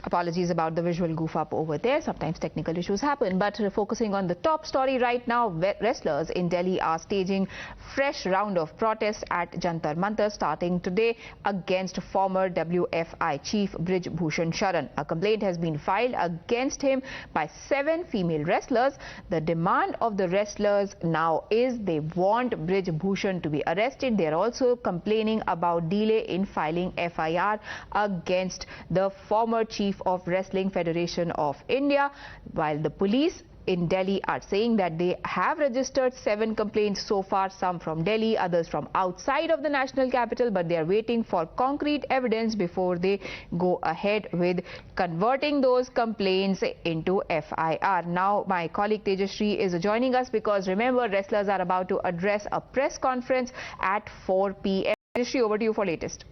Apologies about the visual goof up over there. Sometimes technical issues happen. But focusing on the top story right now, wrestlers in Delhi are staging fresh round of protests at Jantar Mantar starting today against former WFI chief Brij Bhushan Sharan. A complaint has been filed against him by 7 female wrestlers. The demand of the wrestlers now is they want Brij Bhushan to be arrested. They are also complaining about delay in filing FIR against the former chief of Wrestling Federation of India, while the police in Delhi are saying that they have registered 7 complaints so far, some from Delhi, others from outside of the national capital, but they are waiting for concrete evidence before they go ahead with converting those complaints into FIR. Now my colleague Tejashree is joining us because remember, wrestlers are about to address a press conference at 4 p.m. Tejashree, over to you for latest.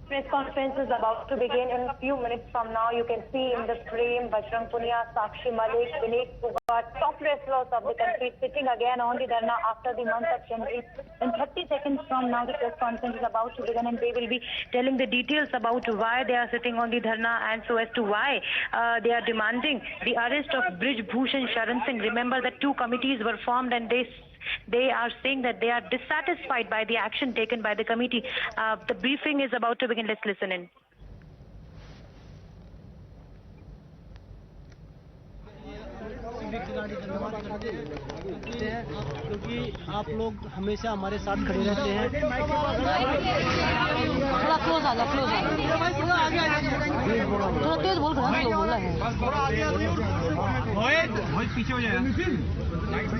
Press conference is about to begin in a few minutes from now. You can see in the frame Bajrang Punia, Sakshi Malik, Vineet Phogat, top wrestlers of the country sitting again on the dharna after the month of January. In 30 seconds from now, the press conference is about to begin and they will be telling the details about why they are sitting on the dharna and so as to why they are demanding the arrest of Brij Bhushan Sharan Singh. Remember that 2 committees were formed and they are saying that they are dissatisfied by the action taken by the committee. The briefing is about to begin. Let's listen in. क्योंकि आप लोग हमेशा हमारे साथ खड़े रहते हैं। थोड़ा क्लोज आ जा, थोड़ा तेज बोल बोला है। पीछे हो जाएगा,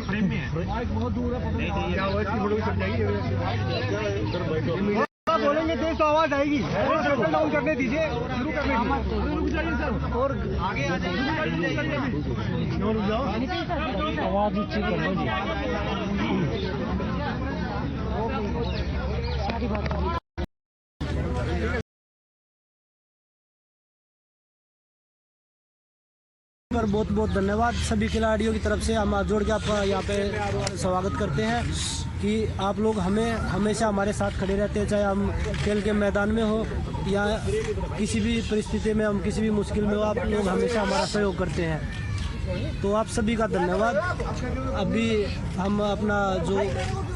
फ्रेम में है, बहुत दूर है, बोलेंगे तेज तो आवाज आएगी। डाउन करने दीजिए, शुरू करने दीजिए और आगे आ जाइए। आवाज नीचे कर लीजिए। सारी बात बहुत बहुत धन्यवाद सभी खिलाड़ियों की तरफ से। हम हाथ जोड़ के आपका यहाँ पे स्वागत करते हैं कि आप लोग हमें हमेशा हमारे साथ खड़े रहते हैं, चाहे हम खेल के मैदान में हो या किसी भी परिस्थिति में, हम किसी भी मुश्किल में हो, आप लोग हमेशा हमारा सहयोग करते हैं। तो आप सभी का धन्यवाद। अभी हम अपना जो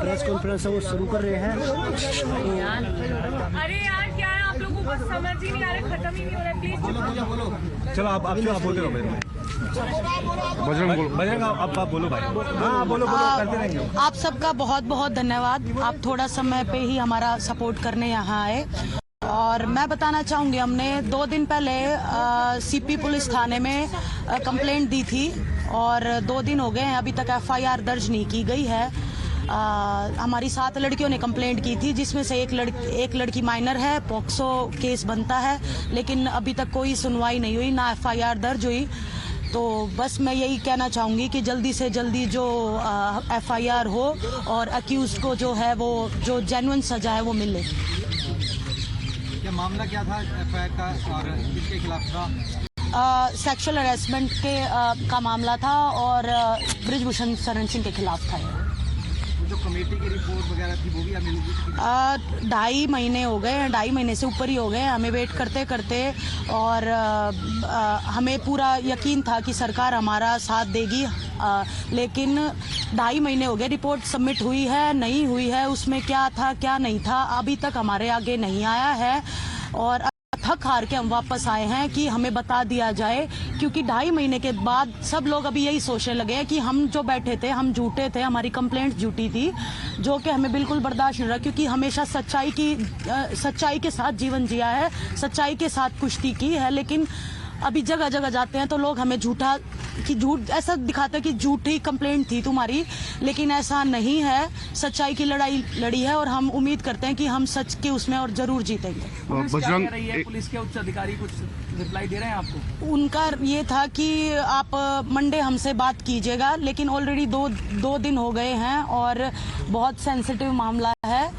प्रेस कॉन्फ्रेंस है वो शुरू कर रहे हैं। अरे यार क्या है, आप लोगों को समझ ही नहीं आ रहा, खत्म ही नहीं हो रहा। प्लीज बोलो। चलो आप बोलते रहो। बजरंग आप बोलो भाई। हाँ बोलो करते रहेंगे। आप सबका बहुत बहुत धन्यवाद। आप थोड़ा समय पे ही हमारा सपोर्ट करने यहाँ आए और मैं बताना चाहूँगी, हमने 2 दिन पहले सीपी पुलिस थाने में कंप्लेंट दी थी और 2 दिन हो गए हैं, अभी तक FIR दर्ज नहीं की गई है। हमारी 7 लड़कियों ने कंप्लेंट की थी, जिसमें से एक लड़की माइनर है, पॉक्सो केस बनता है, लेकिन अभी तक कोई सुनवाई नहीं हुई, ना FIR दर्ज हुई। तो बस मैं यही कहना चाहूँगी कि जल्दी से जल्दी जो FIR हो और अक्यूज्ड को जो है वो जो जेन्युइन सजा है वो मिले। क्या मामला क्या था FIR का और किसके खिलाफ था? सेक्सुअल हरेसमेंट का मामला था और ब्रिज भूषण शरण सिंह के खिलाफ था। जो कमेटी की रिपोर्ट वगैरह थी वो भी हमें 2.5 महीने हो गए, 2.5 महीने से ऊपर ही हो गए हमें वेट करते करते, और हमें पूरा यकीन था कि सरकार हमारा साथ देगी, लेकिन 2.5 महीने हो गए। रिपोर्ट सबमिट हुई है, नहीं हुई है, उसमें क्या था क्या नहीं था अभी तक हमारे आगे नहीं आया है और थक हार के हम वापस आए हैं कि हमें बता दिया जाए, क्योंकि 2.5 महीने के बाद सब लोग अभी यही सोचने लगे हैं कि हम जो बैठे थे हम झूठे थे, हमारी कंप्लेंट झूठी थी, जो कि हमें बिल्कुल बर्दाश्त नहीं रहा, क्योंकि हमेशा सच्चाई के साथ जीवन जिया है, सच्चाई के साथ कुश्ती की है। लेकिन अभी जगह जगह जाते हैं तो लोग हमें झूठ ऐसा दिखाते हैं कि झूठी कंप्लेंट थी तुम्हारी, लेकिन ऐसा नहीं है। सच्चाई की लड़ाई लड़ी है और हम उम्मीद करते हैं कि हम सच के उसमें और जरूर जीतेंगे। बजरंग पुलिस के उच्च अधिकारी कुछ रिप्लाई दे रहे हैं आपको? उनका ये था कि आप मंडे हमसे बात कीजिएगा, लेकिन ऑलरेडी 2 दिन हो गए हैं और बहुत सेंसिटिव मामला है,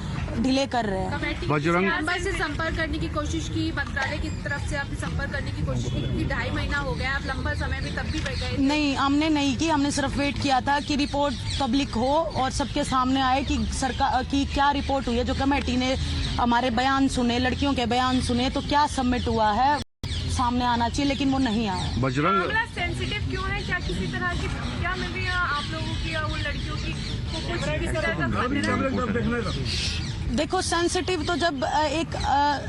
डिले कर रहे हैं। बजरंग से संपर्क करने की कोशिश की, मंत्रालय की तरफ से आपने संपर्क करने की कोशिश की, क्योंकि 2.5 महीना हो गया, आप लंबा समय भी तब भी बैठ गए। नहीं, हमने नहीं की, हमने सिर्फ वेट किया था कि रिपोर्ट पब्लिक हो और सबके सामने आए कि सरकार की क्या रिपोर्ट हुई है। जो कमेटी ने हमारे बयान सुने, लड़कियों के बयान सुने, तो क्या सबमिट हुआ है सामने आना चाहिए, लेकिन वो नहीं आया। बजरंग मामला सेंसिटिव क्यों है? क्या किसी तरह की क्या मिल रही है आप लोगों की या उन लड़कियों की को कुछ किसी तरह का खतरा है? देखो, सेंसिटिव तो जब एक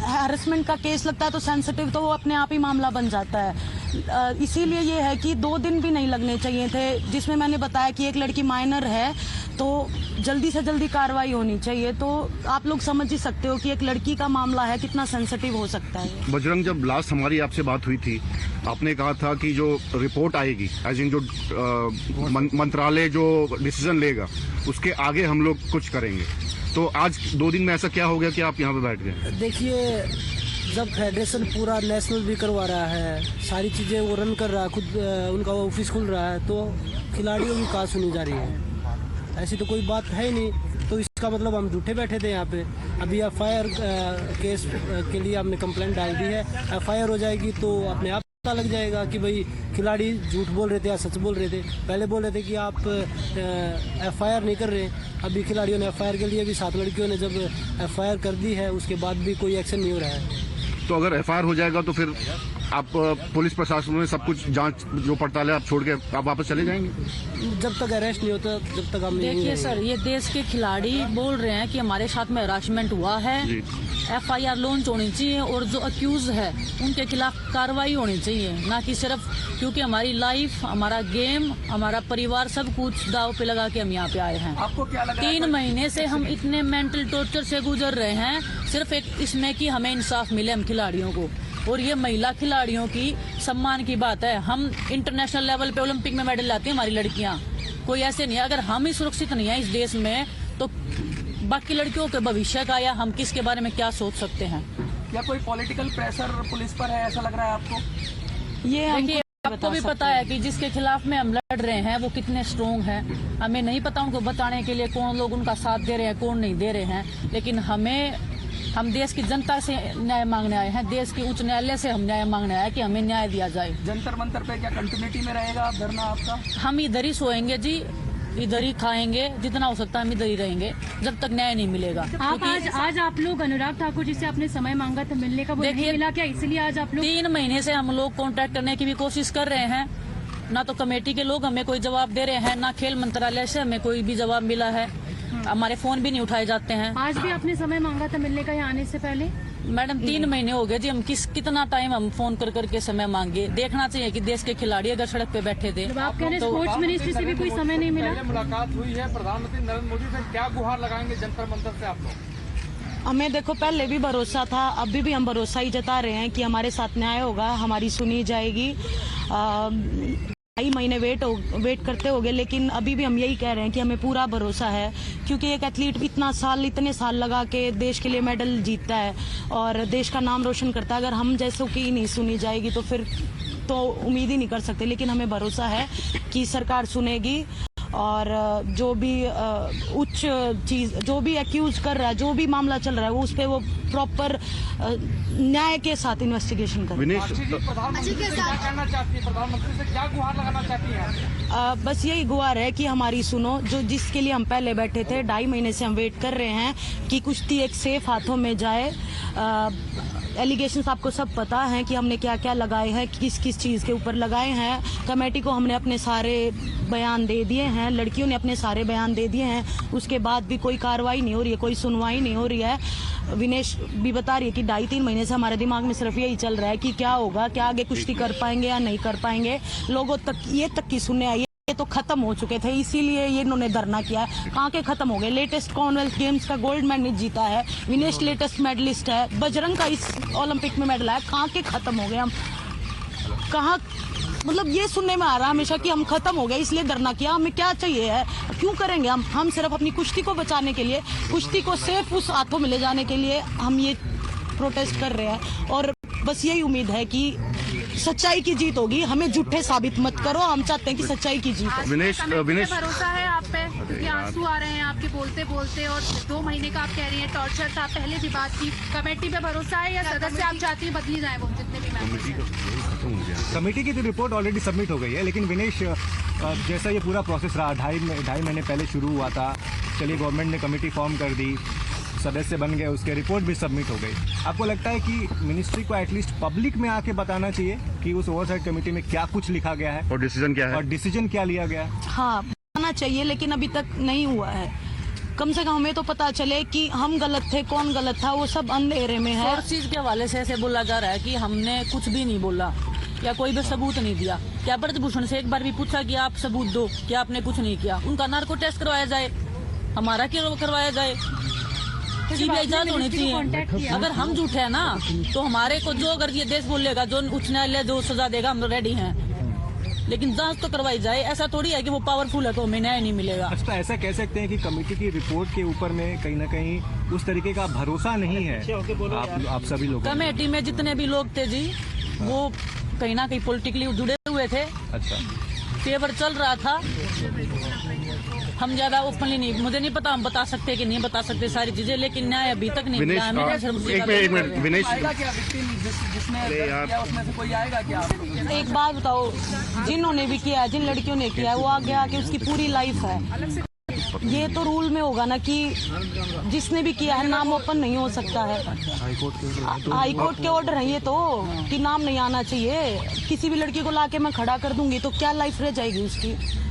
हैरेसमेंट का केस लगता है तो सेंसिटिव तो वो अपने आप ही मामला बन जाता है। इसीलिए ये है कि 2 दिन भी नहीं लगने चाहिए थे, जिसमें मैंने बताया कि एक लड़की माइनर है तो जल्दी से जल्दी कार्रवाई होनी चाहिए। तो आप लोग समझ ही सकते हो कि एक लड़की का मामला है, कितना सेंसिटिव हो सकता है। बजरंग, जब लास्ट हमारी आपसे बात हुई थी, आपने कहा था कि जो रिपोर्ट आएगी, एज इन जो मंत्रालय जो डिसीजन लेगा उसके आगे हम लोग कुछ करेंगे। तो आज 2 दिन में ऐसा क्या हो गया कि आप यहाँ पे बैठ गए? देखिए, जब फेडरेशन पूरा नेशनल भी करवा रहा है, सारी चीज़ें वो रन कर रहा है, खुद उनका ऑफिस खुल रहा है, तो खिलाड़ियों की कहाँ सुनी जा रही है? ऐसी तो कोई बात है ही नहीं। तो इसका मतलब हम झूठे बैठे थे यहाँ पे। अभी FIR केस के लिए हमने कंप्लेंट डाल दी है। FIR हो जाएगी तो अपने आप पता लग जाएगा कि भाई खिलाड़ी झूठ बोल रहे थे या सच बोल रहे थे। पहले बोल रहे थे कि आप FIR नहीं कर रहे, अभी खिलाड़ियों ने FIR के लिए भी 7 लड़कियों ने जब FIR कर दी है, उसके बाद भी कोई एक्शन नहीं हो रहा है। तो अगर FIR हो जाएगा तो फिर आप पुलिस प्रशासन में सब कुछ जांच जो पड़ताल है आप छोड़ के आप वापस चले जाएंगे? जब तक अरेस्ट नहीं होता जब तक हम नहीं। देखिए सर, ये देश के खिलाड़ी बोल रहे हैं कि हमारे साथ में हरासमेंट हुआ है, FIR लॉन्च होनी चाहिए और जो अक्यूज है उनके खिलाफ कार्रवाई होनी चाहिए, ना कि सिर्फ क्योंकि हमारी लाइफ, हमारा गेम, हमारा परिवार सब कुछ दाव पे लगा के हम यहाँ पे आए हैं। आपको क्या लगा? 3 महीने से हम इतने मेंटल टॉर्चर से गुजर रहे हैं, सिर्फ एक इसमें कि हमें इंसाफ मिले हम खिलाड़ियों को। और ये महिला खिलाड़ियों की सम्मान की बात है। हम इंटरनेशनल लेवल पे ओलंपिक में मेडल लाती हैं हमारी लड़कियां, कोई ऐसे नहीं है। अगर हम ही सुरक्षित नहीं है इस देश में तो बाकी लड़कियों के भविष्य का या हम किसके बारे में क्या सोच सकते हैं? क्या कोई पॉलिटिकल प्रेशर पुलिस पर है, ऐसा लग रहा है आपको? ये देखिए, आपको भी पता है कि जिसके खिलाफ में हम लड़ रहे हैं वो कितने स्ट्रोंग हैं। हमें नहीं पता उनको बताने के लिए कौन लोग उनका साथ दे रहे हैं, कौन नहीं दे रहे हैं, लेकिन हम देश की जनता से न्याय मांगने आए हैं, देश के उच्च न्यायालय से हम न्याय मांगने आए कि हमें न्याय दिया जाए। जंतर मंतर पे क्या कंटिन्यूटी में रहेगा धरना आपका? हम इधर ही सोएंगे जी, इधर ही खाएंगे, जितना हो सकता है हम इधर ही रहेंगे जब तक न्याय नहीं मिलेगा। आज आप लोग अनुराग ठाकुर जी से आपने समय मांगा था मिलने का, वो नहीं मिला क्या? इसलिए आज आप लोग 3 महीने से हम लोग कांटेक्ट करने की भी कोशिश कर रहे हैं, ना तो कमेटी के लोग हमें कोई जवाब दे रहे हैं, ना खेल मंत्रालय से हमें कोई भी जवाब मिला है। हमारे फोन भी नहीं उठाए जाते हैं। आज भी आपने समय मांगा था मिलने का यहाँ आने से पहले? मैडम 3 महीने हो गए जी, हम कितना टाइम हम फोन कर करके समय मांगे। देखना चाहिए कि देश के खिलाड़ी अगर सड़क पे बैठे थे। आप कह रहे हैं स्पोर्ट्स मिनिस्ट्री से भी कोई समय नहीं मिला? मुलाकात हुई है प्रधानमंत्री नरेंद्र मोदी से, क्या गुहार लगाएंगे जंतर मंतर से आप लोग? हमें देखो, पहले भी भरोसा था, अभी भी हम भरोसा ही जता रहे हैं कि हमारे साथ न्याय होगा, हमारी सुनी जाएगी। 2.5 महीने वेट करते हो गए, लेकिन अभी भी हम यही कह रहे हैं कि हमें पूरा भरोसा है, क्योंकि एक एथलीट इतने साल लगा के देश के लिए मेडल जीतता है और देश का नाम रोशन करता है। अगर हम जैसों की नहीं सुनी जाएगी तो फिर तो उम्मीद ही नहीं कर सकते, लेकिन हमें भरोसा है कि सरकार सुनेगी और जो भी उच्च चीज, जो भी एक्यूज कर रहा है, जो भी मामला चल रहा है, वो उस पर वो प्रॉपर न्याय के साथ इन्वेस्टिगेशन करे। प्रधानमंत्री से क्या करना चाहती है? प्रधानमंत्री से क्या गुहार लगाना चाहती है? बस यही गुहार है कि हमारी सुनो, जो जिसके लिए हम पहले बैठे थे, 2.5 महीने से हम वेट कर रहे हैं कि कुश्ती एक सेफ हाथों में जाए। एलिगेशंस आपको सब पता है कि हमने क्या क्या लगाए हैं, किस किस चीज़ के ऊपर लगाए हैं। कमेटी को हमने अपने सारे बयान दे दिए हैं, लड़कियों ने अपने सारे बयान दे दिए हैं, उसके बाद भी कोई कार्रवाई नहीं हो रही है, कोई सुनवाई नहीं हो रही है। विनेश भी बता रही है कि 2.5-3 महीने से हमारे दिमाग में सिर्फ यही चल रहा है कि क्या होगा, क्या आगे कुश्ती कर पाएंगे या नहीं कर पाएंगे। लोगों तक ये तक की सुनने आई, ये तो खत्म हो चुके थे, इसीलिए ये इन्होंने धरना किया है। कहाँ के खत्म हो गए? लेटेस्ट कॉमनवेल्थ गेम्स का गोल्ड मेडल जीता है, विनेश लेटेस्ट मेडलिस्ट है, बजरंग का इस ओलंपिक में मेडल आया, कहाँ के खत्म हो गए हम? कहाँ, मतलब ये सुनने में आ रहा है हमेशा कि हम खत्म हो गए इसलिए धरना किया। हमें क्या चाहिए है, क्यों करेंगे हम सिर्फ अपनी कुश्ती को बचाने के लिए, कुश्ती को सेफ उस हाथों में ले जाने के लिए हम ये प्रोटेस्ट कर रहे हैं। और बस यही उम्मीद है कि सच्चाई की जीत होगी, हमें झूठे साबित मत करो, हम चाहते हैं कि सच्चाई की जीत हो। विनेश भरोसा है आप पे? क्योंकि आंसू आ रहे हैं आपके बोलते बोलते, और 2 महीने का आप कह रही हैं टॉर्चर था, पहले भी बात की। कमेटी पे भरोसा है या सदस्य आप चाहती हैं बदली जाए वो जितने भी मेंबर्स हैं? कमेटी की तो रिपोर्ट ऑलरेडी सबमिट हो गई है, लेकिन विनेश, जैसा ये पूरा प्रोसेस रहा, 2.5 महीने पहले शुरू हुआ था, चलिए गवर्नमेंट ने कमेटी फॉर्म कर दी, सदस्य बन गए, उसके रिपोर्ट भी सबमिट हो गई। आपको लगता है कि मिनिस्ट्री को एटलीस्ट पब्लिक में आके बताना चाहिए कि उस ओवरसाइट कमेटी में क्या कुछ लिखा गया है और डिसीजन क्या है, और डिसीजन क्या लिया गया है? हाँ, बताना चाहिए, लेकिन अभी तक नहीं हुआ है। कम से कम हमें तो पता चले कि हम गलत थे, कौन गलत था, वो सब अंधेरे में है। और चीज के हवाले से ऐसे बोला जा रहा है कि हमने कुछ भी नहीं बोला या कोई भी सबूत नहीं दिया। क्या ब्रजभूषण से एक बार भी पूछा कि आप सबूत दो, क्या आपने कुछ नहीं किया? उनका नार्को टेस्ट करवाया जाए, हमारा क्यों करवाया जाए? सीबीआई जांच होनी चाहिए। अगर हम झूठे हैं ना, तो हमारे को जो अगर ये देश बोलेगा, जो उच्च न्यायालय जो सजा देगा, हम रेडी हैं, लेकिन जांच तो करवाई जाए। ऐसा थोड़ी है कि वो पावरफुल है तो हमें न्याय नहीं मिलेगा। अच्छा, ऐसा कह सकते हैं कि कमेटी की रिपोर्ट के ऊपर में कहीं ना कहीं उस तरीके का भरोसा नहीं है आप सभी लोग? कमेटी में जितने भी लोग थे जी, वो कहीं ना कहीं पॉलिटिकली जुड़े हुए थे। अच्छा, फेवर चल रहा था। हम ज्यादा ओपनली नहीं, मुझे नहीं पता हम बता सकते कि नहीं बता सकते सारी चीजें, लेकिन न्याय अभी तक नहीं मिला हमें। एक मिनट विनेश, एक बात बताओ, जिन्होंने भी किया है, जिन लड़कियों ने किया है, वो आगे आके उसकी पूरी लाइफ है। ये तो रूल में होगा ना कि जिसने भी किया है नाम ओपन नहीं हो सकता है। हाई कोर्ट के ऑर्डर है ये तो, कि नाम नहीं आना चाहिए। किसी भी लड़की को लाके मैं खड़ा कर दूंगी तो क्या लाइफ रह जाएगी उसकी?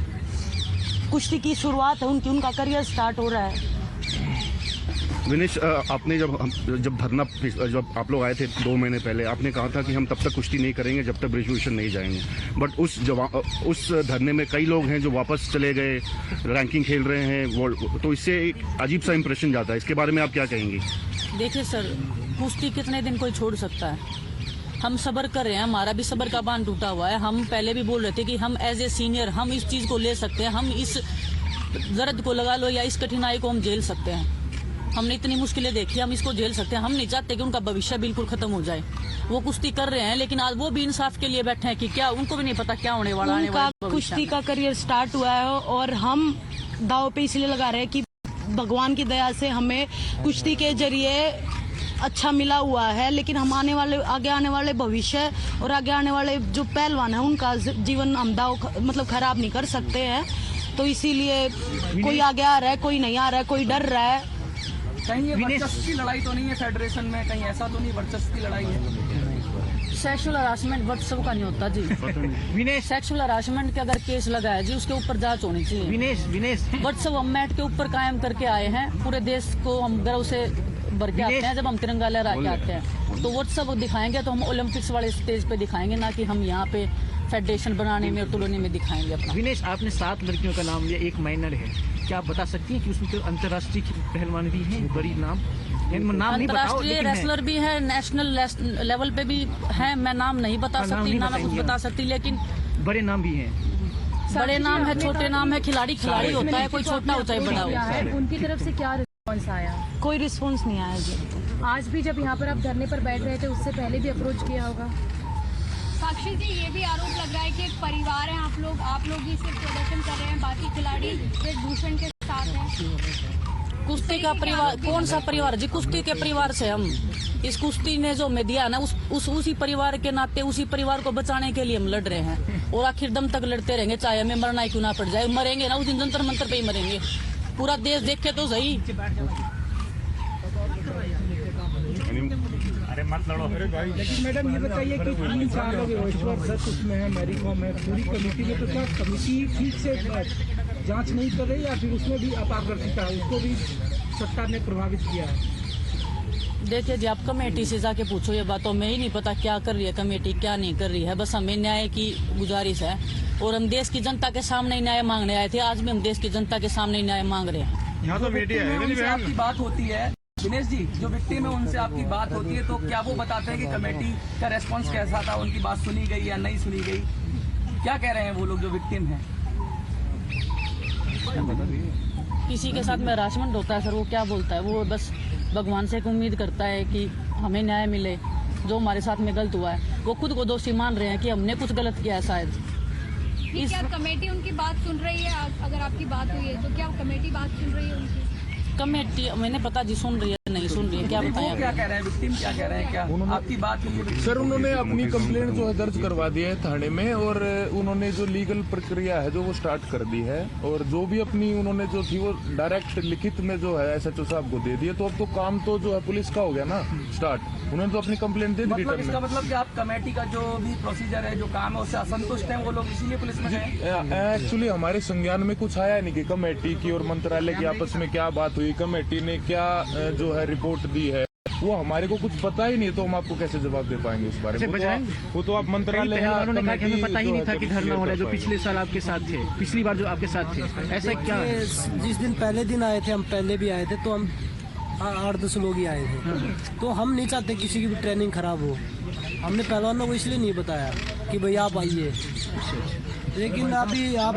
कुश्ती की शुरुआत है उनकी, उनका करियर स्टार्ट हो रहा है। विनेश, आपने जब धरना, जब आप लोग आए थे 2 महीने पहले, आपने कहा था कि हम तब तक कुश्ती नहीं करेंगे जब तक ब्रिजभूषण नहीं जाएंगे। बट उस धरने में कई लोग हैं जो वापस चले गए, रैंकिंग खेल रहे हैं, तो इससे एक अजीब सा इंप्रेशन जाता है। इसके बारे में आप क्या कहेंगी? देखिए सर, कुश्ती कितने दिन कोई छोड़ सकता है? हम सब्र कर रहे हैं, हमारा भी सब्र का बांध टूटा हुआ है। हम पहले भी बोल रहे थे कि हम एज ए सीनियर हम इस चीज को ले सकते हैं, हम इस दर्द को लगा लो या इस कठिनाई को हम झेल सकते हैं। हमने इतनी मुश्किलें देखी, हम इसको झेल सकते हैं। हम नहीं चाहते कि उनका भविष्य बिल्कुल खत्म हो जाए। वो कुश्ती कर रहे हैं, लेकिन आज वो भी इंसाफ के लिए बैठे हैं कि क्या उनको भी नहीं पता क्या होने वाला है। उनका कुश्ती का करियर स्टार्ट हुआ है और हम दाव पे इसलिए लगा रहे हैं कि भगवान की दया से हमें कुश्ती के जरिए अच्छा मिला हुआ है, लेकिन हम आगे आने वाले भविष्य और आगे आने वाले जो पहलवान है उनका जीवन हम दाव मतलब खराब नहीं कर सकते हैं। तो इसीलिए कोई आगे आ रहा है, कोई नहीं आ रहा है, कोई डर रहा है। कहीं ये वर्चस्व की लड़ाई तो नहीं है फेडरेशन में? कहीं ऐसा तो नहीं वर्चस्व की लड़ाई है? सेक्सुअल हरासमेंट वर्चस्व का नहीं होता जी। विनेश, सेक्सुअल हरासमेंट का अगर केस लगा है जी, उसके ऊपर जांच होनी चाहिए। विनेश वर्चस्व हम मैट के ऊपर कायम करके आए हैं। पूरे देश को हम गर्व से भर के आते हैं। जब हम तिरंगा लहरा के आते हैं तो वर्चस्व दिखाएंगे तो हम ओलंपिक्स वाले स्टेज पे दिखाएंगे, ना कि हम यहाँ पे फेडरेशन बनाने में और तुलने में दिखाएंगे अपना। विनेश, आपने 7 लड़कियों का नाम लिया, एक माइनर है, क्या आप बता सकती हैं कि उसमें अंतर्राष्ट्रीय पहलवान भी हैं? बड़ी नाम नहीं बताओ, अंतर्राष्ट्रीय रेसलर भी है, नेशनल लेवल पे भी है। मैं नाम नहीं बता सकती, ना मैं कुछ बता सकती, लेकिन बड़े नाम भी हैं। बड़े नाम है, छोटे नाम है। खिलाड़ी होता है, कोई छोटा होता है, बड़ा होता है। उनकी तरफ से क्या रिस्पॉन्स आया? कोई रिस्पॉन्स नहीं आया जी। आज भी जब यहाँ पर आप धरने पर बैठ रहे थे, उससे पहले भी अप्रोच किया होगा? साक्षी जी, ये भी आरोप लग रहा है कि एक परिवार है आप लोग ही सिर्फ प्रदर्शन कर रहे हैं, बाकी खिलाड़ी ब्रिजभूषण के साथ हैं। कुश्ती का परिवार कौन सा परिवार जी? कुश्ती के परिवार से हम इस कुश्ती ने जो हमें दिया ना, उसी परिवार के नाते उसी परिवार को बचाने के लिए हम लड़ रहे हैं और आखिर दम तक लड़ते रहेंगे, चाहे हमें मरना ही क्यों ना पड़ जाए। मरेंगे ना उस दिन जंतर मंतर पे ही मरेंगे। पूरा देश देखे तो सही। अरे मत लड़ो। लेकिन मैडम ये बताइए कि 3-4 लोग उसमें है, मैरी कॉम है, पूरी कमेटी में, तो क्या कमेटी ठीक से जांच नहीं कर रही या फिर उसमें भी अपारदर्शिता है, उसको भी सरकार ने प्रभावित किया है? देखिए जी, आप कमेटी से जाके पूछो ये बात, तो हमें ही नहीं पता क्या कर रही है कमेटी, क्या नहीं कर रही है। बस हमें न्याय की गुजारिश है और हम देश की जनता के सामने न्याय मांगने आए थे। आज भी हम देश की जनता के सामने न्याय मांग रहे हैं। यहाँ तो मीडिया है, उनसे आपकी बात होती है दिनेश जी, जो विक्टिम है उनसे आपकी बात होती है, तो क्या वो बताते हैं कि कमेटी का रेस्पॉन्स कैसा था, उनकी बात सुनी गई या नहीं सुनी गई? क्या कह रहे हैं वो लोग जो विक्टिम हैं? किसी के साथ में हरासमेंट होता है सर, वो क्या बोलता है? वो बस भगवान से एक उम्मीद करता है कि हमें न्याय मिले। जो हमारे साथ में गलत हुआ है, वो खुद को दोषी मान रहे हैं कि हमने कुछ गलत किया है शायद। क्या कमेटी उनकी बात सुन रही है? अगर आपकी बात हुई है तो क्या कमेटी बात सुन रही है उनकी? कमेटी मैंने पता जी सुन रही है, नहीं सुन रही है, क्या बताएं। क्या कह रहे हैं विक्टिम, क्या कह रहे हैं, क्या आपकी बात हुई है? सर उन्होंने अपनी कंप्लेंट जो है दर्ज करवा दी है थाने में, और उन्होंने जो लीगल प्रक्रिया है जो वो स्टार्ट कर दी है, और जो भी अपनी उन्होंने जो थी वो डायरेक्ट लिखित में जो है SHO साहब को दे दिया। तो अब तो काम तो जो है पुलिस का हो गया ना स्टार्ट, उन्होंने तो अपनी कंप्लेंट दे दी मतलब रिटर्न इसका में। मतलब कि आप कमेटी का जो भी प्रोसीजर है, जो काम है, उससे असंतुष्ट हैं वो लोग, इसीलिए पुलिस में गए। एक्चुअली हमारे संज्ञान में कुछ आया नहीं कि कमेटी की और मंत्रालय की आपस में क्या बात हुई, कमेटी ने क्या जो है रिपोर्ट दी है, वो हमारे को कुछ पता ही नहीं, तो हम आपको कैसे जवाब दे पाएंगे उस बारे में। वो तो आप मंत्रालय पहलवानों ने कहा कि हमें पता ही नहीं था कि धरना हो रहा है, जो पिछले साल आपके साथ थे, पिछली बार जो आपके साथ थे, ऐसा क्या? जिस दिन पहले दिन आए थे, हम पहले भी आए थे, तो हम 8-10 लोग ही आए थे। तो हम नहीं चाहते किसी की भी ट्रेनिंग खराब हो। हमने पहलवानों को इसलिए नहीं बताया कि भाई आप आइए, लेकिन अभी आप